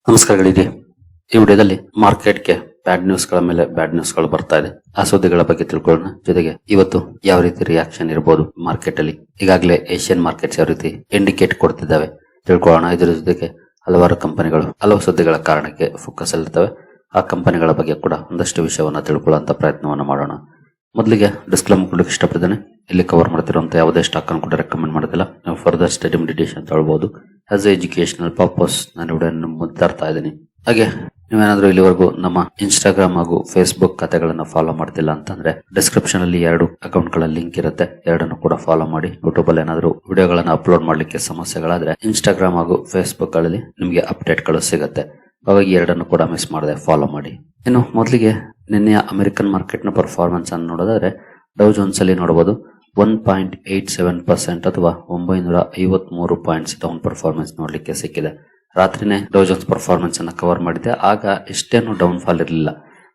ನಮಸ್ಕಾರಗಳಿದೆ. ಈ ವಿಡಿಯೋದಲ್ಲಿ ಮಾರ್ಕೆಟ್ಗೆ ಬ್ಯಾಡ್ ನ್ಯೂಸ್ ಗಳ ಮೇಲೆ ಬ್ಯಾಡ್ ನ್ಯೂಸ್ ಗಳು ಬರ್ತಾ ಇದೆ. ಆ ಸುದ್ದಿಗಳ ಬಗ್ಗೆ ತಿಳ್ಕೊಳ್ಳೋಣ. ಜೊತೆಗೆ ಇವತ್ತು ಯಾವ ರೀತಿ ರಿಯಾಕ್ಷನ್ ಇರಬಹುದು ಮಾರ್ಕೆಟ್ ಅಲ್ಲಿ. ಈಗಾಗಲೇ ಏಷ್ಯನ್ ಮಾರ್ಕೆಟ್ಸ್ ಯಾವ ರೀತಿ ಇಂಡಿಕೇಟ್ ಕೊಡ್ತಿದ್ದಾವೆ ತಿಳ್ಕೊಳ್ಳೋಣ. ಇದರ ಜೊತೆಗೆ ಹಲವಾರು ಕಂಪನಿಗಳು ಹಲವು ಸುದ್ದಿಗಳ ಕಾರಣಕ್ಕೆ ಫೋಕಸ್ ಅಲ್ಲಿರ್ತವೆ. ಆ ಕಂಪನಿಗಳ ಬಗ್ಗೆ ಕೂಡ ಒಂದಷ್ಟು ವಿಷಯವನ್ನ ತಿಳ್ಕೊಳ್ಳುವಂತ ಪ್ರಯತ್ನವನ್ನ ಮಾಡೋಣ. ಮೊದಲಿಗೆ ಡಿಸ್ಕ್ಲೇಮರ್ ಕೊಡಲಿಕ್ಕೆ ಇಷ್ಟಪಡ್ತೇನೆ. ಇಲ್ಲಿ ಕವರ್ ಮಾಡ್ತಿರುವಂತ ಯಾವುದೇ ಸ್ಟಾಕ್ ಅನ್ನು ಕೂಡ ರೆಕಮೆಂಡ್ ಮಾಡೋದಿಲ್ಲ. ನಾವು ಫರ್ದರ್ ಸ್ಟಡಿ ಮೆಡಿಟೇಷನ್ ತಗೊಳ್ಬಹುದು. ಆಸ್ ಎ ಎಜುಕೇಶನಲ್ ಪರ್ಪಸ್ ನಾನು ವಿಡಿಯೋವನ್ನು ಮುಂದುವರ್ತಾ ಇದ್ದೀನಿ. ಹಾಗೆ ನೀವೇನಾದ್ರೂ ಇಲ್ಲಿವರೆಗೂ ನಮ್ಮ ಇನ್ಸ್ಟಾಗ್ರಾಮ್ ಹಾಗೂ ಫೇಸ್ಬುಕ್ ಖಾತೆಗಳನ್ನ ಫಾಲೋ ಮಾಡ್ತಿಲ್ಲ ಅಂತಂದ್ರೆ ಡಿಸ್ಕ್ರಿಪ್ಷನ್ ಅಲ್ಲಿ 2 ಅಕೌಂಟ್ ಗಳ ಲಿಂಕ್ ಇರುತ್ತೆ. ಎರಡನ್ನು ಕೂಡ ಫಾಲೋ ಮಾಡಿ. ಯೂಟ್ಯೂಬ್ ಅಲ್ಲಿ ಏನಾದ್ರೂ ವಿಡಿಯೋಗಳನ್ನ ಅಪ್ಲೋಡ್ ಮಾಡ್ಲಿಕ್ಕೆ ಸಮಸ್ಯೆಗಳಾದ್ರೆ ಇನ್ಸ್ಟಾಗ್ರಾಮ್ ಹಾಗೂ ಫೇಸ್ಬುಕ್ ಗಳಲ್ಲಿ ನಿಮಗೆ ಅಪ್ಡೇಟ್ ಗಳು ಸಿಗುತ್ತೆ. ಹಾಗಾಗಿ ಎರಡನ್ನು ಕೂಡ ಮಿಸ್ ಮಾಡದೆ ಫಾಲೋ ಮಾಡಿ. ಇನ್ನು ಮೊದಲಿಗೆ ನಿನ್ನೆಯ ಅಮೆರಿಕನ್ ಮಾರ್ಕೆಟ್ ನ ಪರ್ಫಾರ್ಮೆನ್ಸ್ ಅನ್ನು ನೋಡೋದಾದ್ರೆ ಡೌ ಜೋನ್ಸ್ ಅಲ್ಲಿ ನೋಡಬಹುದು 1.87% ಅಥವಾ 953 ಪಾಯಿಂಟ್ಸ್ ಡೌನ್ ಪರ್ಫಾರ್ಮೆನ್ಸ್ ನೋಡ್ಲಿಕ್ಕೆ ಸಿಕ್ಕಿದೆ. ರಾತ್ರಿನೇ ಡೌ ಜೋನ್ಸ್ ಪರ್ಫಾರ್ಮೆನ್ಸ್ ಅನ್ನ ಕವರ್ ಮಾಡಿದೆ. ಆಗ ಇಷ್ಟೇನು ಡೌನ್ ಫಾಲ್ ಇರಲಿಲ್ಲ.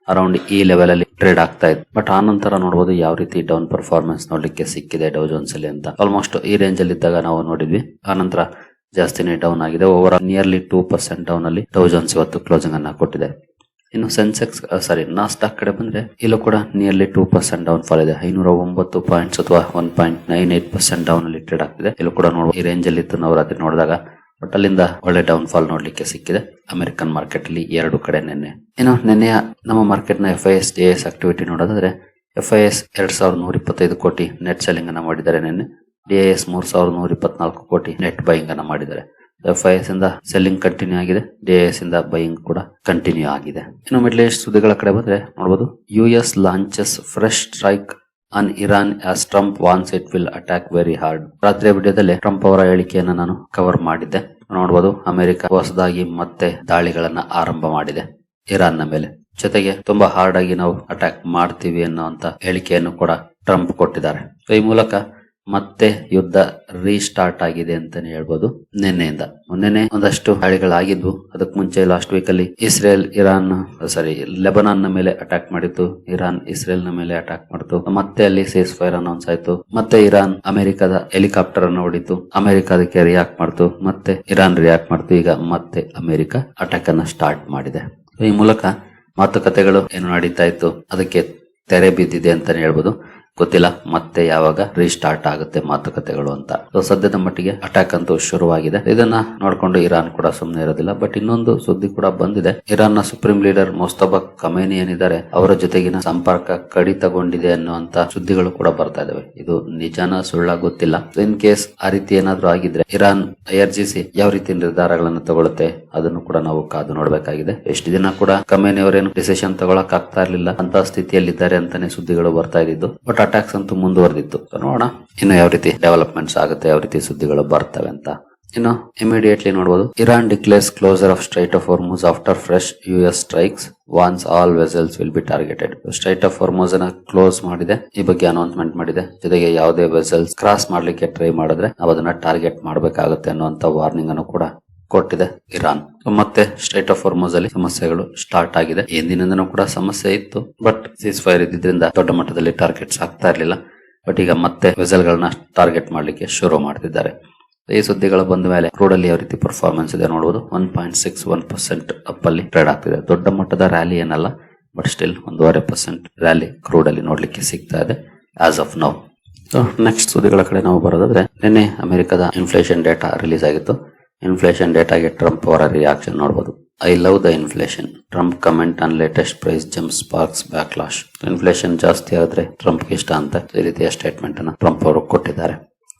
ಅರೌಂಡ್ ಈ ಲೆವೆಲ್ ಅಲ್ಲಿ ಟ್ರೇಡ್ ಆಗ್ತಾ ಇತ್ತು. ಬಟ್ ಆ ನಂತರ ನೋಡಬಹುದು ಯಾವ ರೀತಿ ಡೌನ್ ಪರ್ಫಾರ್ಮೆನ್ಸ್ ನೋಡ್ಲಿಕ್ಕೆ ಸಿಕ್ಕಿದೆ ಡೌ ಜೋನ್ಸ್ ಅಲ್ಲಿ ಅಂತ. ಆಲ್ಮೋಸ್ಟ್ ಈ ರೇಂಜ್ ಅಲ್ಲಿ ಇದ್ದಾಗ ನಾವು ನೋಡಿದ್ವಿ. ಆ ನಂತರ ಜಾಸ್ತಿನೇ ಡೌನ್ ಆಗಿದೆ. ಓವರ್ ನಿಯರ್ಲಿ 2% ಡೌನ್ ಅಲ್ಲಿ ಡೌ ಜೋನ್ಸ್ ಇವತ್ತು ಕ್ಲೋಸಿಂಗ್ ಅನ್ನ ಕೊಟ್ಟಿದೆ. ಇನ್ನು ಸೆನ್ಸೆಕ್ಸ್ ನಾಸ್ಡಾಕ್ ಕಡೆ ಬಂದ್ರೆ ಇಲ್ಲೂ ಕೂಡ ನಿಯರ್ಲಿ 2% ಡೌನ್ ಫಾಲ್ ಇದೆ. 509 ಪಾಯಿಂಟ್ಸ್ ಅಥವಾ 1.98% ಡೌನ್ ಅಲ್ಲಿ ಟ್ರೇಡ್ ಆಗ್ತಿದೆ. ಇಲ್ಲೂ ಕೂಡ ನೋಡುವ ಈ ರೇಂಜ್ ಅಲ್ಲಿ ಇತ್ತು ನಾವು ರಾತ್ರಿ ನೋಡಿದಾಗ. ಬಟ್ ಅಲ್ಲಿಂದ ಒಳ್ಳೆ ಡೌನ್ ಫಾಲ್ ನೋಡ್ಲಿಕ್ಕೆ ಸಿಕ್ಕಿದೆ ಅಮೆರಿಕನ್ ಮಾರ್ಕೆಟ್ ಅಲ್ಲಿ ಎರಡು ಕಡೆ ನಿನ್ನೆ. ಇನ್ನು ನಿನ್ನೆಯ ನಮ್ಮ ಮಾರ್ಕೆಟ್ ನ FIS JS ಆಕ್ಟಿವಿಟಿ ನೋಡೋದಾದ್ರೆ FIS 2125 ಕೋಟಿ ನೆಟ್ ಸೆಲ್ಲಿಂಗ್ ಅನ್ನ ಮಾಡಿದ್ದಾರೆ ನಿನ್ನೆ. DIS 3124 ಕೋಟಿ ನೆಟ್ ಬೈಯಿಂಗ್ ಅನ್ನ ಮಾಡಿದ್ದಾರೆ. FIS ಇಂದ ಸೆಲ್ಲಿಂಗ್ ಕಂಟಿನ್ಯೂ ಆಗಿದೆ. DIS ಇಂದ ಬೈಯಿಂಗ್ ಕೂಡ ಕಂಟಿನ್ಯೂ ಆಗಿದೆ. ಇನ್ನು ಮಿಡ್ಲ್ ಈಸ್ಟ್ ಸುದ್ದಿಗಳ ಕಡೆ ಬಂದ್ರೆ ನೋಡಬಹುದು US launches fresh strike on Iran as Trump warns it will attack very hard. ರಾತ್ರಿ ವಿಡಿಯೋದಲ್ಲಿ ಟ್ರಂಪ್ ಅವರ ಹೇಳಿಕೆಯನ್ನ ನಾನು ಕವರ್ ಮಾಡಿದ್ದೆ. ನೋಡಬಹುದು ಅಮೆರಿಕ ಹೊಸದಾಗಿ ಮತ್ತೆ ದಾಳಿಗಳನ್ನ ಆರಂಭ ಮಾಡಿದೆ ಇರಾನ್ ನ ಮೇಲೆ. ಜೊತೆಗೆ ತುಂಬಾ ಹಾರ್ಡ್ ಆಗಿ ನಾವು ಅಟ್ಯಾಕ್ ಮಾಡ್ತೀವಿ ಅನ್ನುವಂತ ಹೇಳಿಕೆಯನ್ನು ಕೂಡ ಟ್ರಂಪ್ ಕೊಟ್ಟಿದ್ದಾರೆ. ಈ ಮೂಲಕ ಮತ್ತೆ ಯುದ್ಧ ರೀಸ್ಟಾರ್ಟ್ ಆಗಿದೆ ಅಂತಾನೆ ಹೇಳ್ಬೋದು. ನಿನ್ನೆಯಿಂದ ಮೊನ್ನೆನೆ ಒಂದಷ್ಟು ದಾಳಿಗಳಾಗಿದ್ವು. ಅದಕ್ಕೆ ಮುಂಚೆ ಲಾಸ್ಟ್ ವೀಕ್ ಅಲ್ಲಿ ಲೆಬನಾನ್ ನ ಮೇಲೆ ಅಟ್ಯಾಕ್ ಮಾಡಿತ್ತು. ಇರಾನ್ ಇಸ್ರೇಲ್ ನ ಮೇಲೆ ಅಟ್ಯಾಕ್ ಮಾಡಿತು. ಮತ್ತೆ ಅಲ್ಲಿ ಸೇಸ್ ಫೈರ್ ಅನೌನ್ಸ್ ಆಯ್ತು. ಮತ್ತೆ ಇರಾನ್ ಅಮೆರಿಕದ ಹೆಲಿಕಾಪ್ಟರ್ ಅನ್ನು ಹೊಡಿತು. ಅಮೆರಿಕ ಅದಕ್ಕೆ ರಿಯಾಕ್ಟ್ ಮಾಡ್ತು. ಮತ್ತೆ ಇರಾನ್ ರಿಯಾಕ್ಟ್ ಮಾಡ್ತು. ಈಗ ಮತ್ತೆ ಅಮೆರಿಕ ಅಟ್ಯಾಕ್ ಅನ್ನ ಸ್ಟಾರ್ಟ್ ಮಾಡಿದೆ. ಈ ಮೂಲಕ ಮಾತುಕತೆಗಳು ಏನು ನಡೀತಾ ಇತ್ತು ಅದಕ್ಕೆ ತೆರೆ ಬಿದ್ದಿದೆ ಅಂತಾನೆ ಹೇಳ್ಬೋದು. ಗೊತ್ತಿಲ್ಲ ಮತ್ತೆ ಯಾವಾಗ ರೀಸ್ಟಾರ್ಟ್ ಆಗುತ್ತೆ ಮಾತುಕತೆಗಳು ಅಂತ. ಸದ್ಯದ ಮಟ್ಟಿಗೆ ಅಟ್ಯಾಕ್ ಅಂತೂ ಶುರುವಾಗಿದೆ. ಇದನ್ನ ನೋಡ್ಕೊಂಡು ಇರಾನ್ ಕೂಡ ಸುಮ್ಮನೆ ಇರೋದಿಲ್ಲ. ಬಟ್ ಇನ್ನೊಂದು ಸುದ್ದಿ ಕೂಡ ಬಂದಿದೆ. ಇರಾನ್ ನ ಸುಪ್ರೀಂ ಲೀಡರ್ ಮೊಸ್ತಫಾ ಖಮೇನಿ ಏನಿದ್ದಾರೆ ಅವರ ಜೊತೆಗಿನ ಸಂಪರ್ಕ ಕಡಿತಗೊಂಡಿದೆ ಅನ್ನುವಂತ ಸುದ್ದಿಗಳು ಕೂಡ ಬರ್ತಾ ಇದಾವೆ. ಇದು ನಿಜಾನ ಸುಳ್ಳ ಗೊತ್ತಿಲ್ಲ. ಇನ್ ಕೇಸ್ ಆ ರೀತಿ ಏನಾದ್ರೂ ಆಗಿದ್ರೆ ಇರಾನ್ IRGC ಯಾವ ರೀತಿ ನಿರ್ಧಾರಗಳನ್ನು ತಗೊಳುತ್ತೆ ಅದನ್ನು ಕೂಡ ನಾವು ಕಾದು ನೋಡ್ಬೇಕಾಗಿದೆ. ಎಷ್ಟು ದಿನ ಕೂಡ ಖಮೇನಿ ಅವರೇನು ಡಿಸಿಷನ್ ತಗೊಳಕ್ ಆಗ್ತಾ ಇರ್ಲಿಲ್ಲ ಅಂತ ಸ್ಥಿತಿಯಲ್ಲಿದ್ದಾರೆ ಅಂತಾನೆ ಸುದ್ದಿಗಳು ಬರ್ತಾ ಇದ್ದು. ಬಟ್ ಅಟ್ಯಾಕ್ಸ್ ಅಂತೂ ಮುಂದುವರೆದಿತ್ತು. ನೋಡೋಣ ಇನ್ನು ಯಾವ ರೀತಿ ಡೆವಲಪ್ಮೆಂಟ್ಸ್ ಆಗುತ್ತೆ, ಯಾವ ರೀತಿ ಸುದ್ದಿಗಳು ಬರ್ತವೆ ಅಂತ. ಇನ್ನು ಇಮಿಡಿಯೇಟ್ಲಿ ನೋಡಬಹುದು Iran declares closure of strait of Hormuz after fresh US strikes warns all vessels will be targeted. Strait of Hormuz ಅನ್ನ ಕ್ಲೋಸ್ ಮಾಡಿದೆ. ಈ ಬಗ್ಗೆ ಅನೌನ್ಸ್ಮೆಂಟ್ ಮಾಡಿದೆ. ಜೊತೆಗೆ ಯಾವುದೇ ವೆಸಲ್ಸ್ ಕ್ರಾಸ್ ಮಾಡ್ಲಿಕ್ಕೆ ಟ್ರೈ ಮಾಡಿದ್ರೆ ನಾವು ಅದನ್ನ ಟಾರ್ಗೆಟ್ ಮಾಡಬೇಕಾಗುತ್ತೆ ಅನ್ನುವಂತ ವಾರ್ನಿಂಗ್ ಅನ್ನು ಕೂಡ ಕೊಟ್ಟಿದೆ ಇರಾನ್. ಮತ್ತೆ ಸ್ಟ್ರೈಟ್ ಆಫ್ ಹಾರ್ಮುಜ್ ಅಲ್ಲಿ ಸಮಸ್ಯೆಗಳು ಸ್ಟಾರ್ಟ್ ಆಗಿದೆ. ಎಂದಿನಿಂದನೂ ಕೂಡ ಸಮಸ್ಯೆ ಇತ್ತು. ಬಟ್ ಸೀಸ್ ಫೈರ್ ಇದ್ದಿದ್ರಿಂದ ದೊಡ್ಡ ಮಟ್ಟದಲ್ಲಿ ಟಾರ್ಗೆಟ್ಸ್ ಆಗ್ತಾ ಇರಲಿಲ್ಲ. ಬಟ್ ಈಗ ಮತ್ತೆ ವೆಸಲ್ ಗಳನ್ನ ಟಾರ್ಗೆಟ್ ಮಾಡ್ಲಿಕ್ಕೆ ಶುರು ಮಾಡ್ತಿದ್ದಾರೆ. ಈ ಸುದ್ದಿಗಳು ಬಂದ ಮೇಲೆ ಕ್ರೂಡ್ ಅಲ್ಲಿ ಯಾವ ರೀತಿ ಪರ್ಫಾರ್ಮೆನ್ಸ್ ಇದೆ ನೋಡಬಹುದು. 1.61% ಅಪ್ ಅಲ್ಲಿ ಟ್ರೇಡ್ ಆಗ್ತಿದೆ. ದೊಡ್ಡ ಮಟ್ಟದ ರ್ಯಾಲಿ ಏನಲ್ಲ, ಬಟ್ ಸ್ಟಿಲ್ 1.5% ರ್ಯಾಲಿ ಕ್ರೂಡ್ ಅಲ್ಲಿ ನೋಡ್ಲಿಕ್ಕೆ ಸಿಗ್ತಾ ಇದೆ ಆಸ್ ಆಫ್ ನೌ. ನೆಕ್ಸ್ಟ್ ಸುದ್ದಿಗಳ ಕಡೆ ನಾವು ಬರೋದಾದ್ರೆ ನಿನ್ನೆ ಅಮೆರಿಕದ ಇನ್ಫ್ಲೇಷನ್ ಡೇಟಾ ರಿಲೀಸ್ ಆಗಿತ್ತು. ಇನ್ಫ್ಲೇಷನ್ ಡೇಟಾಗೆ ಟ್ರಂಪ್ ಅವರ ರಿಯಾಕ್ಷನ್ ನೋಡಬಹುದು. I love the inflation. Trump comment on latest price jump sparks backlash. Inflation ಜಾಸ್ತಿ ಆದ್ರೆ ಟ್ರಂಪ್ ಇಷ್ಟ ಅಂತ ಈ ರೀತಿಯ ಸ್ಟೇಟ್ಮೆಂಟ್ ಅನ್ನು ಟ್ರಂಪ್ ಅವರು ಕೊಟ್ಟಿದ್ದಾರೆ.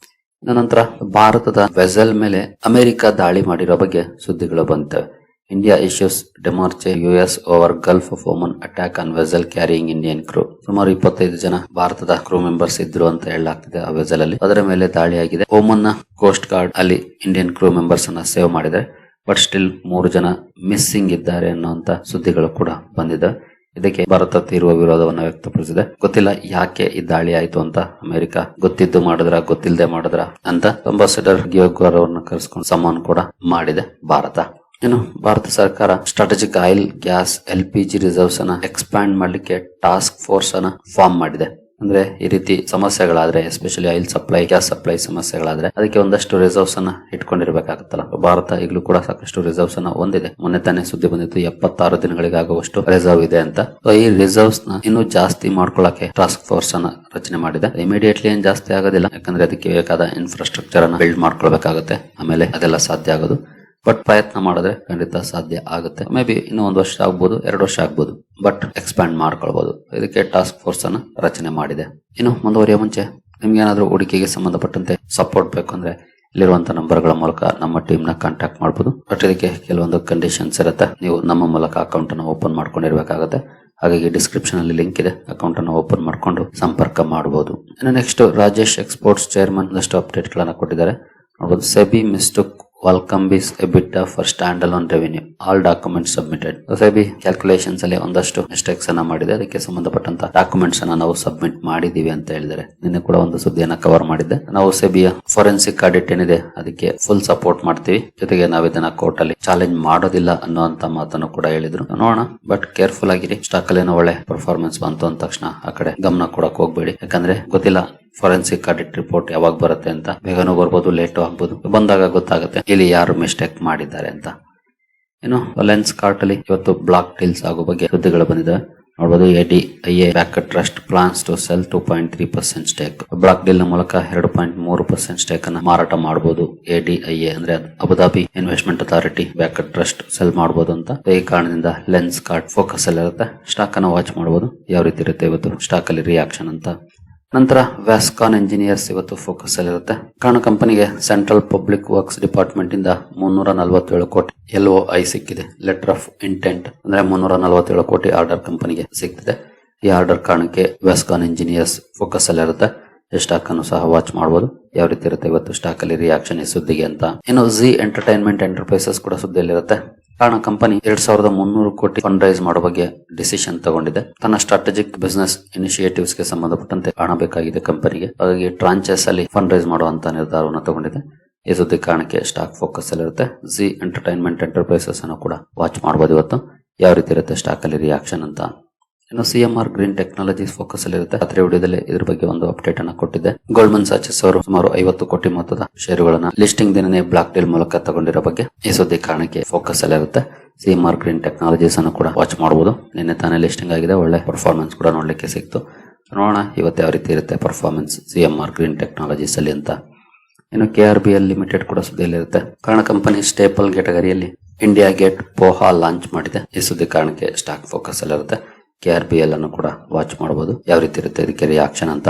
ನಂತರ ಭಾರತದ ವೆಸಲ್ ಮೇಲೆ ಅಮೆರಿಕ ದಾಳಿ ಮಾಡಿರೋ ಬಗ್ಗೆ ಸುದ್ದಿಗಳು ಬಂತವೆ. India issues demarche US over Gulf of Oman attack on vessel carrying Indian crew. ಸುಮಾರು 25 ಜನ ಭಾರತದ ಕ್ರೂ ಮೆಂಬರ್ಸ್ ಇದ್ರು ಅಂತ ಹೇಳಲಾಗ್ತಿದೆ ಆ ವೆಸಲ್ ಅಲ್ಲಿ. ಅದರ ಮೇಲೆ ದಾಳಿ ಆಗಿದೆ. ಒಮನ್ ನ ಕೋಸ್ಟ್ ಗಾರ್ಡ್ ಅಲ್ಲಿ ಇಂಡಿಯನ್ ಕ್ರೂ ಮೆಂಬರ್ಸ್ ಅನ್ನ ಸೇವ್ ಮಾಡಿದೆ. ಬಟ್ ಸ್ಟಿಲ್ 3 ಜನ ಮಿಸ್ಸಿಂಗ್ ಇದ್ದಾರೆ ಅನ್ನುವಂತ ಸುದ್ದಿಗಳು ಕೂಡ ಬಂದಿದೆ. ಇದಕ್ಕೆ ಭಾರತ ತೀವ್ರ ವಿರೋಧವನ್ನ ವ್ಯಕ್ತಪಡಿಸಿದೆ. ಗೊತ್ತಿಲ್ಲ ಯಾಕೆ ಈ ದಾಳಿ ಆಯ್ತು ಅಂತ. ಅಮೆರಿಕ ಗೊತ್ತಿದ್ದು ಮಾಡಿದ್ರ ಗೊತ್ತಿಲ್ಲದೆ ಮಾಡಿದ್ರ ಅಂತ ಅಂಬಾಸಿಡರ್ ಗಿಯೋಗೋರ್ ಅವರನ್ನ ಕರೆಸ್ಕೊಂಡು ಸಮಾನ್ ಕೂಡ ಮಾಡಿದೆ ಭಾರತ. ಇನ್ನು ಭಾರತ ಸರ್ಕಾರ strategic oil, gas, LPG reserves ಅನ್ನ ಎಕ್ಸ್ಪ್ಯಾಂಡ್ ಮಾಡ್ಲಿಕ್ಕೆ ಟಾಸ್ಕ್ ಫೋರ್ಸ್ ಅನ್ನ ಫಾರ್ಮ್ ಮಾಡಿದೆ. ಅಂದ್ರೆ ಈ ರೀತಿ ಸಮಸ್ಯೆಗಳಾದ್ರೆ, especially oil supply, gas supply ಸಮಸ್ಯೆಗಳಾದ್ರೆ ಅದಕ್ಕೆ ಒಂದಷ್ಟು ರಿಸರ್ವ್ಸ್ ಅನ್ನ ಇಟ್ಕೊಂಡಿರ್ಬೇಕಾಗುತ್ತಲ್ಲ. ಭಾರತ ಈಗಲೂ ಕೂಡ ಸಾಕಷ್ಟು ರಿಸರ್ವ್ಸ್ ಅನ್ನ ಹೊಂದಿದೆ. ಮೊನ್ನೆ ತಾನೇ ಸುದ್ದಿ ಬಂದಿತ್ತು 76 ದಿನಗಳಿಗಾಗುವಷ್ಟು ರಿಸರ್ವ್ ಇದೆ ಅಂತ. ಈ ರಿಸರ್ವ್ಸ್ ನ ಇನ್ನೂ ಜಾಸ್ತಿ ಮಾಡ್ಕೊಳ್ಳಕ್ಕೆ ಟಾಸ್ಕ್ ಫೋರ್ಸ್ ಅನ್ನ ರಚನೆ ಮಾಡಿದೆ. ಇಮಿಡಿಯೇಟ್ಲಿ ಏನ್ ಜಾಸ್ತಿ ಆಗೋದಿಲ್ಲ, ಯಾಕಂದ್ರೆ ಅದಕ್ಕೆ ಬೇಕಾದ ಇನ್ಫ್ರಾಸ್ಟ್ರಕ್ಚರ್ ಅನ್ನ ಬಿಲ್ಡ್ ಮಾಡ್ಕೊಳ್ಬೇಕಾಗುತ್ತೆ. ಆಮೇಲೆ ಅದೆಲ್ಲ ಸಾಧ್ಯ ಆಗೋದು. ಬಟ್ ಪ್ರಯತ್ನ ಮಾಡಿದ್ರೆ ಖಂಡಿತ ಸಾಧ್ಯ ಆಗುತ್ತೆ. ಮೇ ಬಿ ಇನ್ನೂ 1 ವರ್ಷ ಆಗ್ಬೋದು, 2 ವರ್ಷ ಆಗ್ಬೋದು, ಬಟ್ ಎಕ್ಸ್ಪ್ಯಾಂಡ್ ಮಾಡ್ಕೊಳ್ಬಹುದು. ಇದಕ್ಕೆ ಟಾಸ್ಕ್ ಫೋರ್ಸ್ ಅನ್ನ ರಚನೆ ಮಾಡಿದೆ. ಇನ್ನು ಮುಂದುವರಿಯುವ ಮುಂಚೆ ನಿಮ್ಗೆ ಏನಾದ್ರೂ ಹೂಡಿಕೆಗೆ ಸಂಬಂಧಪಟ್ಟಂತೆ ಸಪೋರ್ಟ್ ಬೇಕು ಅಂದ್ರೆ ಇಲ್ಲಿರುವಂತಹ ನಂಬರ್ಗಳ ಮೂಲಕ ನಮ್ಮ ಟೀಮ್ ನ ಕಾಂಟ್ಯಾಕ್ಟ್ ಮಾಡಬಹುದು. ಬಟ್ ಇದಕ್ಕೆ ಕೆಲವೊಂದು ಕಂಡೀಷನ್ಸ್ ಇರುತ್ತೆ. ನೀವು ನಮ್ಮ ಮೂಲಕ ಅಕೌಂಟ್ ಅನ್ನು ಓಪನ್ ಮಾಡ್ಕೊಂಡಿರ್ಬೇಕಾಗುತ್ತೆ. ಹಾಗಾಗಿ ಡಿಸ್ಕ್ರಿಪ್ಷನ್ ಅಲ್ಲಿ ಲಿಂಕ್ ಇದೆ, ಅಕೌಂಟ್ ಅನ್ನು ಓಪನ್ ಮಾಡ್ಕೊಂಡು ಸಂಪರ್ಕ ಮಾಡಬಹುದು. ಇನ್ನು ನೆಕ್ಸ್ಟ್ ರಾಜೇಶ್ ಎಕ್ಸ್ಪೋರ್ಟ್ಸ್ ಚೇರ್ಮನ್ ಒಂದಷ್ಟು ಅಪ್ಡೇಟ್ ಗಳನ್ನ ಕೊಟ್ಟಿದ್ದಾರೆ. ನೋಡಬಹುದು. ಸೆಬಿ ಮಿಸ್ಟುಕ್ Welcome is EBITDA for standalone revenue. All documents submitted. SEBI calculations ಅಲ್ಲಿ ಒಂದಷ್ಟು ಮಿಸ್ಟೇಕ್ಸ್ ಅನ್ನ ಮಾಡಿದೆ. ಅದಕ್ಕೆ ಸಂಬಂಧಪಟ್ಟಂತ ಡಾಕ್ಯುಮೆಂಟ್ಸ್ ಅನ್ನ ನಾವು ಸಬ್ಮಿಟ್ ಮಾಡಿದೀವಿ ಅಂತ ಹೇಳಿದ್ದಾರೆ. ನಿನ್ನೆ ಕೂಡ ಒಂದು ಸುದ್ದಿಯನ್ನ ಕವರ್ ಮಾಡಿದ್ದೆ. ನಾವು ಸೆಬಿಯ ಫೋರೆನ್ಸಿಕ್ ಆಡಿಟ್ ಏನಿದೆ ಅದಕ್ಕೆ ಫುಲ್ ಸಪೋರ್ಟ್ ಮಾಡ್ತೀವಿ. ಜೊತೆಗೆ ನಾವು ಇದನ್ನ ಕೋರ್ಟ್ ಅಲ್ಲಿ ಚಾಲೆಂಜ್ ಮಾಡೋದಿಲ್ಲ ಅನ್ನುವಂತ ಮಾತನ್ನು ಕೂಡ ಹೇಳಿದ್ರು. ನೋಡೋಣ, ಬಟ್ ಕೇರ್ಫುಲ್ ಆಗಿರಿ. ಸ್ಟಾಕ್ ಅಲ್ಲಿ ಏನೋ ಒಳ್ಳೆ ಪರ್ಫಾರ್ಮೆನ್ಸ್ ಬಂತು ಅಂದ ತಕ್ಷಣ ಆ ಕಡೆ ಗಮನ ಕೊಡಕ್ ಹೋಗ್ಬೇಡಿ. ಯಾಕಂದ್ರೆ ಗೊತ್ತಿಲ್ಲ ಫೋರೆನ್ಸಿಕ್ ಆಡಿಟ್ ರಿಪೋರ್ಟ್ ಯಾವಾಗ ಬರುತ್ತೆ ಅಂತ. ಬೇಗನೂ ಬರ್ಬೋದು, ಲೇಟು ಆಗ್ಬೋದು. ಬಂದಾಗ ಗೊತ್ತಾಗುತ್ತೆ ಇಲ್ಲಿ ಯಾರು ಮಿಸ್ಟೇಕ್ ಮಾಡಿದ್ದಾರೆ ಅಂತ. ಇನ್ನು ಲೆನ್ಸ್ ಕಾರ್ಟ್ ಅಲ್ಲಿ ಇವತ್ತು ಬ್ಲಾಕ್ ಡೀಲ್ಸ್ ಆಗೋ ಬಗ್ಗೆ ಸುದ್ದಿಗಳು ಬಂದಿದೆ. ನೋಡಬಹುದು. ADIA backer trust plans to sell 2.3% stake. Block deal ನ ಮೂಲಕ 2.3% ಸ್ಟೇಕ್ ಅನ್ನ ಮಾರಾಟ ಮಾಡಬಹುದು. ADIA ಅಂದ್ರೆ Abu Dhabi investment authority backer trust sell ಮಾಡಬಹುದು ಅಂತ. ಈ ಕಾರಣದಿಂದ ಲೆನ್ಸ್ ಕಾರ್ಟ್ ಫೋಕಸ್ ಅಲ್ಲಿ ಇರುತ್ತೆ. ಸ್ಟಾಕ್ ಅನ್ನ ವಾಚ್ ಮಾಡಬಹುದು ಯಾವ ರೀತಿ ಇರುತ್ತೆ ಇವತ್ತು ಸ್ಟಾಕ್ ಅಲ್ಲಿ ರಿಯಾಕ್ಷನ್ ಅಂತ. ನಂತರ ವ್ಯಾಸ್ಕಾನ್ ಇಂಜಿನಿಯರ್ಸ್ ಇವತ್ತು ಫೋಕಸ್ ಅಲ್ಲಿ ಇರುತ್ತೆ. ಕಾರಣ ಕಂಪನಿಗೆ ಸೆಂಟ್ರಲ್ ಪಬ್ಲಿಕ್ ವರ್ಕ್ಸ್ ಡಿಪಾರ್ಟ್ಮೆಂಟ್ ಇಂದ 347 ಕೋಟಿ LOI ಸಿಕ್ಕಿದೆ. ಲೆಟರ್ ಆಫ್ ಇಂಟೆಂಟ್ ಅಂದ್ರೆ 347 ಕೋಟಿ ಆರ್ಡರ್ ಕಂಪನಿಗೆ ಸಿಕ್ಕಿದೆ. ಈ ಆರ್ಡರ್ ಕಾರಣಕ್ಕೆ ವ್ಯಾಸ್ಕಾನ್ ಇಂಜಿನಿಯರ್ಸ್ ಫೋಕಸ್ ಅಲ್ಲಿ ಇರುತ್ತೆ. ಸ್ಟಾಕ್ ಅನ್ನು ಸಹ ವಾಚ್ ಮಾಡಬಹುದು ಯಾವ ರೀತಿ ಇರುತ್ತೆ ಇವತ್ತು ಸ್ಟಾಕ್ ಅಲ್ಲಿ ರಿಯಾಕ್ಷನ್ ಈ ಸುದ್ದಿಗೆ ಅಂತ. ಇನ್ನು ಜಿ ಎಂಟರ್ಟೈನ್ಮೆಂಟ್ ಎಂಟರ್ಪ್ರೈಸಸ್ ಕೂಡ ಸುದ್ದಿಯಲ್ಲಿರುತ್ತೆ. ಕಾರಣ ಕಂಪನಿ 2300 ಕೋಟಿ ಫಂಡ್ ರೈಸ್ ಮಾಡೋ ಬಗ್ಗೆ ಡಿಸಿಷನ್ ತಗೊಂಡಿದೆ. ತನ್ನ ಸ್ಟ್ರಾಟಜಿಕ್ ಬಿಸಿನೆಸ್ ಇನಿಷಿಯೇಟಿವ್ಸ್ ಗೆ ಸಂಬಂಧಪಟ್ಟಂತೆ ಹಣ ಬೇಕಾಗಿದೆ ಕಂಪನಿಗೆ. ಹಾಗಾಗಿ ಟ್ರಾಂಚಸ್ ಅಲ್ಲಿ ಫಂಡ್ ರೈಸ್ ಮಾಡುವಂತ ನಿರ್ಧಾರವನ್ನು ತಗೊಂಡಿದೆ. ಈ ಸುದ್ದಿ ಕಾರಣಕ್ಕೆ ಸ್ಟಾಕ್ ಫೋಕಸ್ ಅಲ್ಲಿ ಇರುತ್ತೆ. ಜಿ ಎಂಟರ್ಟೈನ್ಮೆಂಟ್ ಎಂಟರ್ಪ್ರೈಸಸ್ ಅನ್ನು ಕೂಡ ವಾಚ್ ಮಾಡಬಹುದು ಇವತ್ತು ಯಾವ ರೀತಿ ಇರುತ್ತೆ ಸ್ಟಾಕ್ ಅಲ್ಲಿ ರಿಯಾಕ್ಷನ್ ಅಂತ. ಇನ್ನು CMR ಗ್ರೀನ್ ಟೆಕ್ನಾಲಜೀಸ್ ಫೋಕಸ್ ಅಲ್ಲಿ ಇರುತ್ತೆ. ರಾತ್ರಿ ವಿಡಿಯೋದಲ್ಲಿ ಇದ್ರ ಬಗ್ಗೆ ಒಂದು ಅಪ್ಡೇಟ್ ಅನ್ನ ಕೊಟ್ಟಿದೆ. ಗೋಲ್ಡ್ಮನ್ ಸಾಚಸ್ ಅವರು ಸುಮಾರು 50 ಕೋಟಿ ಮೊತ್ತದ ಷೇರುಗಳನ್ನ ಲಿಸ್ಟಿಂಗ್ ದಿನನೇ ಬ್ಲಾಕ್ ಡೀಲ್ ಮೂಲಕ ತಗೊಂಡಿರೋ ಬಗ್ಗೆ ಈ ಸುದ್ದಿ ಕಾರಣಕ್ಕೆ ಫೋಕಸ್ ಅಲ್ಲಿ ಇರುತ್ತೆ. CMR ಗ್ರೀನ್ ಟೆಕ್ನಾಲಜೀಸ್ ಅನ್ನು ಕೂಡ ವಾಚ್ ಮಾಡಬಹುದು. ನಿನ್ನೆ ತಾನೇ ಲಿಸ್ಟಿಂಗ್ ಆಗಿದೆ, ಒಳ್ಳೆ ಪರ್ಫಾರ್ಮೆನ್ಸ್ ಕೂಡ ನೋಡ್ಲಿಕ್ಕೆ ಸಿಕ್ತು. ನೋಡೋಣ ಇವತ್ತು ಯಾವ ರೀತಿ ಇರುತ್ತೆ ಪರ್ಫಾರ್ಮೆನ್ಸ್ CMR ಗ್ರೀನ್ ಟೆಕ್ನಾಲಜೀಸ್ ಅಲ್ಲಿ ಅಂತ. ಇನ್ನು KRBL ಲಿಮಿಟೆಡ್ ಕೂಡ ಸುದ್ದಿಯಲ್ಲಿ ಇರುತ್ತೆ. ಕಾರಣ ಕಂಪನಿ ಸ್ಟೇಪಲ್ ಕ್ಯಾಟಗರಿಯಲ್ಲಿ ಇಂಡಿಯಾ ಗೇಟ್ ಪೋಹಾ ಲಾಂಚ್ ಮಾಡಿದೆ. ಈ ಸುದ್ದಿ ಕಾರಣಕ್ಕೆ ಸ್ಟಾಕ್ ಫೋಕಸ್ ಅಲ್ಲಿ ಇರುತ್ತೆ. KRBL ಅನ್ನು ಕೂಡ ವಾಚ್ ಮಾಡಬಹುದು ಯಾವ ರೀತಿ ಇರುತ್ತೆ ಇದಕ್ಕೆ ರಿಯಾಕ್ಷನ್ ಅಂತ.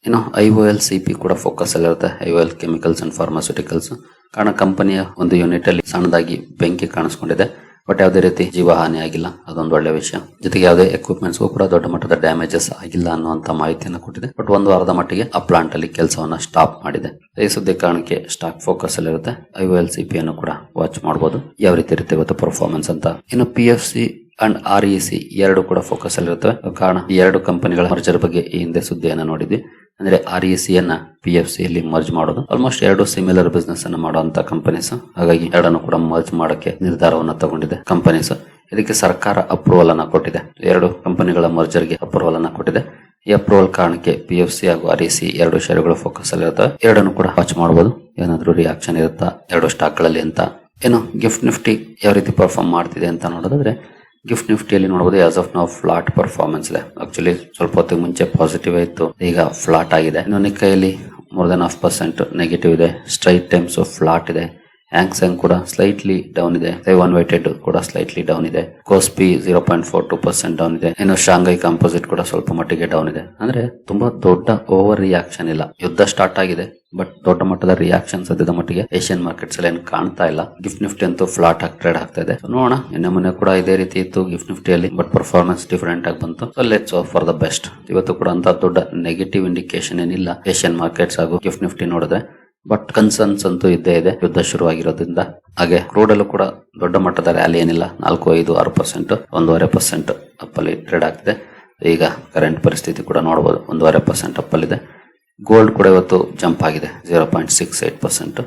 ಇನ್ನು IOL CP ಕೂಡ ಫೋಕಸ್ ಅಲ್ಲಿ ಇರುತ್ತೆ. IOL chemicals and pharmaceuticals. ಕಾರಣ ಕಂಪನಿಯ ಒಂದು ಯೂನಿಟ್ ಅಲ್ಲಿ ಸಣ್ಣದಾಗಿ ಬೆಂಕಿ ಕಾಣಿಸ್ಕೊಂಡಿದೆ. ಬಟ್ ಯಾವುದೇ ರೀತಿ ಜೀವ ಹಾನಿ ಆಗಿಲ್ಲ, ಅದೊಂದು ಒಳ್ಳೆ ವಿಷಯ. ಜೊತೆಗೆ ಯಾವುದೇ ಎಕ್ವಿಪ್ಮೆಂಟ್ಸ್ ಕೂಡ ದೊಡ್ಡ ಮಟ್ಟದ ಡ್ಯಾಮೇಜಸ್ ಆಗಿಲ್ಲ ಅನ್ನುವಂತ ಮಾಹಿತಿಯನ್ನು ಕೊಟ್ಟಿದೆ. ಬಟ್ 1 ವಾರದ ಮಟ್ಟಿಗೆ ಆ ಪ್ಲಾಂಟ್ ಅಲ್ಲಿ ಕೆಲಸವನ್ನ ಸ್ಟಾಪ್ ಮಾಡಿದೆ. ಈ ಸುದ್ದಿ ಕಾರಣಕ್ಕೆ ಸ್ಟಾಕ್ ಫೋಕಸ್ ಅಲ್ಲಿ ಇರುತ್ತೆ. IOL CP ಅನ್ನು ಕೂಡ ವಾಚ್ ಮಾಡಬಹುದು ಯಾವ ರೀತಿ ಇರುತ್ತೆ ಇವತ್ತು ಪರ್ಫಾರ್ಮೆನ್ಸ್ ಅಂತ. ಇನ್ನು PFC ಅಂಡ್ REC ಎರಡು ಕೂಡ ಫೋಕಸ್ ಅಲ್ಲಿ ಇರುತ್ತವೆ. ಕಾರಣ ಈ ಎರಡು ಕಂಪನಿಗಳ ಮರ್ಜರ್ ಬಗ್ಗೆ ಈ ಹಿಂದೆ ಸುದ್ದಿಯನ್ನ ನೋಡಿದ್ವಿ. ಅಂದ್ರೆ REC ಅನ್ನ PFC ಯಲ್ಲಿ ಮರ್ಜ್ ಮಾಡೋದು. ಆಲ್ಮೋಸ್ಟ್ ಎರಡು ಸಿಮಿಲರ್ ಬಿಸ್ನೆಸ್ ಅನ್ನ ಮಾಡುವಂತ ಕಂಪನೀಸ್. ಹಾಗಾಗಿ ಎರಡನ್ನು ಕೂಡ ಮರ್ಜ್ ಮಾಡಕ್ಕೆ ನಿರ್ಧಾರವನ್ನ ತಗೊಂಡಿದೆ ಕಂಪನೀಸ್. ಇದಕ್ಕೆ ಸರ್ಕಾರ ಅಪ್ರೂವಲ್ ಅನ್ನ ಕೊಟ್ಟಿದೆ. ಎರಡು ಕಂಪನಿಗಳ ಮರ್ಜರ್ ಗೆ ಅಪ್ರೂವಲ್ ಅನ್ನ ಕೊಟ್ಟಿದೆ. ಈ ಅಪ್ರೂವಲ್ ಕಾರಣಕ್ಕೆ PFC ಹಾಗೂ REC ಎರಡು ಷೇರುಗಳು ಫೋಕಸ್ ಅಲ್ಲಿ ಇರುತ್ತವೆ. ಎರಡನ್ನು ಕೂಡ ವಾಚ್ ಮಾಡಬಹುದು ಏನಾದ್ರೂ ರಿಯಾಕ್ಷನ್ ಇರುತ್ತಾ ಎರಡು ಸ್ಟಾಕ್ ಗಳಲ್ಲಿ ಅಂತ. ಏನು ಗಿಫ್ಟ್ ನಿಫ್ಟಿ ಯಾವ ರೀತಿ ಪರ್ಫಾರ್ಮ್ ಮಾಡ್ತಿದೆ ಅಂತ ನೋಡೋದಾದ್ರೆ ಗಿಫ್ಟ್ ನಿಫ್ಟಿಯಲ್ಲಿ ನೋಡಬಹುದು ಆಸ್ ಆಫ್ ನಾವು ಫ್ಲಾಟ್ ಪರ್ಫಾರ್ಮೆನ್ಸ್ ಇದೆ. ಆಕ್ಚುಲಿ ಸ್ವಲ್ಪ ಹೊತ್ತಿಗೆ ಮುಂಚೆ ಪಾಸಿಟಿವ್ ಇತ್ತು, ಈಗ ಫ್ಲಾಟ್ ಆಗಿದೆ. ಇನ್ನು ನಿಕ್ಕೈಯಲ್ಲಿ ಮೋರ್ ದನ್ 0.5% ನೆಗೆಟಿವ್ ಇದೆ. ಸ್ಟ್ರೈಟ್ ಟೈಮ್ಸ್ ಫ್ಲಾಟ್ ಇದೆ. ಹ್ಯಾಂಗ್ಸೆಂಗ್ ಕೂಡ ಸ್ಲೈಟ್ಲಿ ಡೌನ್ ಇದೆ. ತೈವಾನ್ ವೆಟೆಡ್ ಕೂಡ ಸ್ಲೈಟ್ಲಿ ಡೌನ್ ಇದೆ. ಕೋಸ್ಪಿ 0.42% ಡೌನ್ ಇದೆ. ಇನ್ನು ಶಾಂಘೈ ಕಾಂಪೋಸಿಟ್ ಕೂಡ ಸ್ವಲ್ಪ ಮಟ್ಟಿಗೆ ಡೌನ್ ಇದೆ. ಅಂದ್ರೆ ತುಂಬಾ ದೊಡ್ಡ ಓವರ್ ರಿಯಾಕ್ಷನ್ ಇಲ್ಲ. ಯುದ್ಧ ಸ್ಟಾರ್ಟ್ ಆಗಿದೆ, ಬಟ್ ದೊಡ್ಡ ಮಟ್ಟದ ರಿಯಾಕ್ಷನ್ ಸದ್ಯದ ಮಟ್ಟಿಗೆ ಏಷ್ಯನ್ ಮಾರ್ಕೆಟ್ಸ್ ಅಲ್ಲಿ ಏನು ಕಾಣ್ತಾ ಇಲ್ಲ. ಗಿಫ್ಟ್ ನಿಫ್ಟಿ ಅಂತೂ ಫ್ಲಾಟ್ ಆಗಿ ಟ್ರೇಡ್ ಆಗ್ತಾ ಇದೆ. ನೋಡೋಣ, ನಿನ್ನೆ ಮೊನ್ನೆ ಕೂಡ ಇದೇ ರೀತಿ ಇತ್ತು ಗಿಫ್ಟ್ ನಿಫ್ಟಿಯಲ್ಲಿ, ಬಟ್ ಪರ್ಫಾರ್ಮೆನ್ಸ್ ಡಿಫರೆಂಟ್ ಆಗಿ ಬಂತು. So let's hope for the best. ಇವತ್ತು ಕೂಡ ಅಂತ ದೊಡ್ಡ ನೆಗೆಟಿವ್ ಇಂಡಿಕೇಶನ್ ಏನಿಲ್ಲ ಏಷ್ಯನ್ ಮಾರ್ಕೆಟ್ಸ್ ಹಾಗೂ ಗಿಫ್ಟ್ ನಿಫ್ಟಿ ನೋಡಿದ್ರೆ. ಬಟ್ ಕನ್ಸರ್ನ್ಸ್ ಅಂತೂ ಇದ್ದೇ ಇದೆ ಯುದ್ಧ ಶುರುವಾಗಿರೋದ್ರಿಂದ. ಹಾಗೆ ಕ್ರೂಡ್ ಅಲ್ಲೂ ಕೂಡ ದೊಡ್ಡ ಮಟ್ಟದ ರ್ಯಾಲಿ ಏನಿಲ್ಲ. 4-5-6%, 1.5% ಅಪ್ಪಲ್ಲಿ ಟ್ರೇಡ್ ಆಗ್ತಿದೆ. ಈಗ ಕರೆಂಟ್ ಪರಿಸ್ಥಿತಿ ಕೂಡ ನೋಡಬಹುದು, 1.5% ಅಪ್ಪಲ್ಲಿದೆ. ಗೋಲ್ಡ್ ಕೂಡ ಇವತ್ತು ಜಂಪ್ ಆಗಿದೆ 0.68%.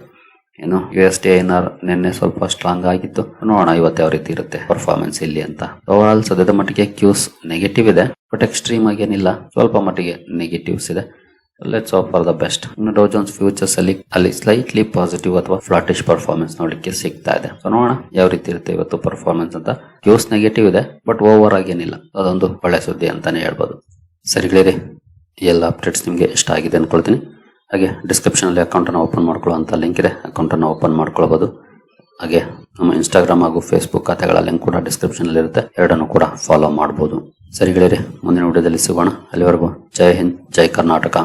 ಏನು USD INR ನಿನ್ನೆ ಸ್ವಲ್ಪ ಸ್ಟ್ರಾಂಗ್ ಆಗಿತ್ತು. ನೋಡೋಣ ಇವತ್ತು ಯಾವ ರೀತಿ ಇರುತ್ತೆ ಪರ್ಫಾರ್ಮೆನ್ಸ್ ಇಲ್ಲಿ ಅಂತ. ಓವರ್ ಸದ್ಯದ ಮಟ್ಟಿಗೆ ಕ್ಯೂಸ್ ನೆಗೆಟಿವ್ ಇದೆ, ಬಟ್ ಎಕ್ಸ್ಟ್ರೀಮ್ ಆಗೇನಿಲ್ಲ, ಸ್ವಲ್ಪ ಮಟ್ಟಿಗೆ ನೆಗೆಟಿವ್ಸ್ ಇದೆ. Let's hope for the best. ಇನ್ನು ಡೌ ಜೋನ್ಸ್ ಫ್ಯೂಚರ್ಸ್ ಅಲ್ಲಿ ಸ್ಲೈಟ್ಲಿ ಪಾಸಿಟಿವ್ ಅಥವಾ ಫ್ಲಾಟಿಶ್ ಪರ್ಫಾರ್ಮೆನ್ಸ್ ನೋಡ್ಲಿಕ್ಕೆ ಸಿಗ್ತಾ ಇದೆ. ಸೊ ನೋಡೋಣ ಯಾವ ರೀತಿ ಇರುತ್ತೆ ಇವತ್ತು ಪರ್ಫಾರ್ಮೆನ್ಸ್ ಅಂತ. ಕ್ಯೂಸ್ ನೆಗೆಟಿವ್ ಇದೆ, ಬಟ್ ಓವರ್ ಆಗೇನಿಲ್ಲ, ಅದೊಂದು ಒಳ್ಳೆ ಸುದ್ದಿ ಅಂತಾನೆ ಹೇಳ್ಬೋದು. ಸರಿ ಗೆಳೆಯರೆ, ಎಲ್ಲ ಅಪ್ಡೇಟ್ಸ್ ನಿಮಗೆ ಇಷ್ಟ ಆಗಿದೆ ಅನ್ಕೊಳ್ತೀನಿ. ಹಾಗೆ ಡಿಸ್ಕ್ರಿಪ್ಷನ್ ಅಲ್ಲಿ ಅಕೌಂಟ್ ಅನ್ನು ಓಪನ್ ಮಾಡ್ಕೊಳ್ಳುವಂತ ಲಿಂಕ್ ಇದೆ, ಅಕೌಂಟ್ ಅನ್ನು ಓಪನ್ ಮಾಡ್ಕೊಳ್ಬಹುದು. ಹಾಗೆ ನಮ್ಮ ಇನ್ಸ್ಟಾಗ್ರಾಮ್ ಹಾಗೂ ಫೇಸ್ಬುಕ್ ಖಾತೆಗಳ ಲಿಂಕ್ ಕೂಡ ಡಿಸ್ಕ್ರಿಪ್ಷನ್ ಅಲ್ಲಿ ಇರುತ್ತೆ, ಎರಡನ್ನು ಕೂಡ ಫಾಲೋ ಮಾಡಬಹುದು. ಸರಿ ಗೆಳೆಯರೆ, ಮುಂದಿನ ವಿಡಿಯೋದಲ್ಲಿ ಸಿಗೋಣ. ಅಲ್ಲಿವರೆಗೂ ಜೈ ಹಿಂದ್, ಜೈ ಕರ್ನಾಟಕ.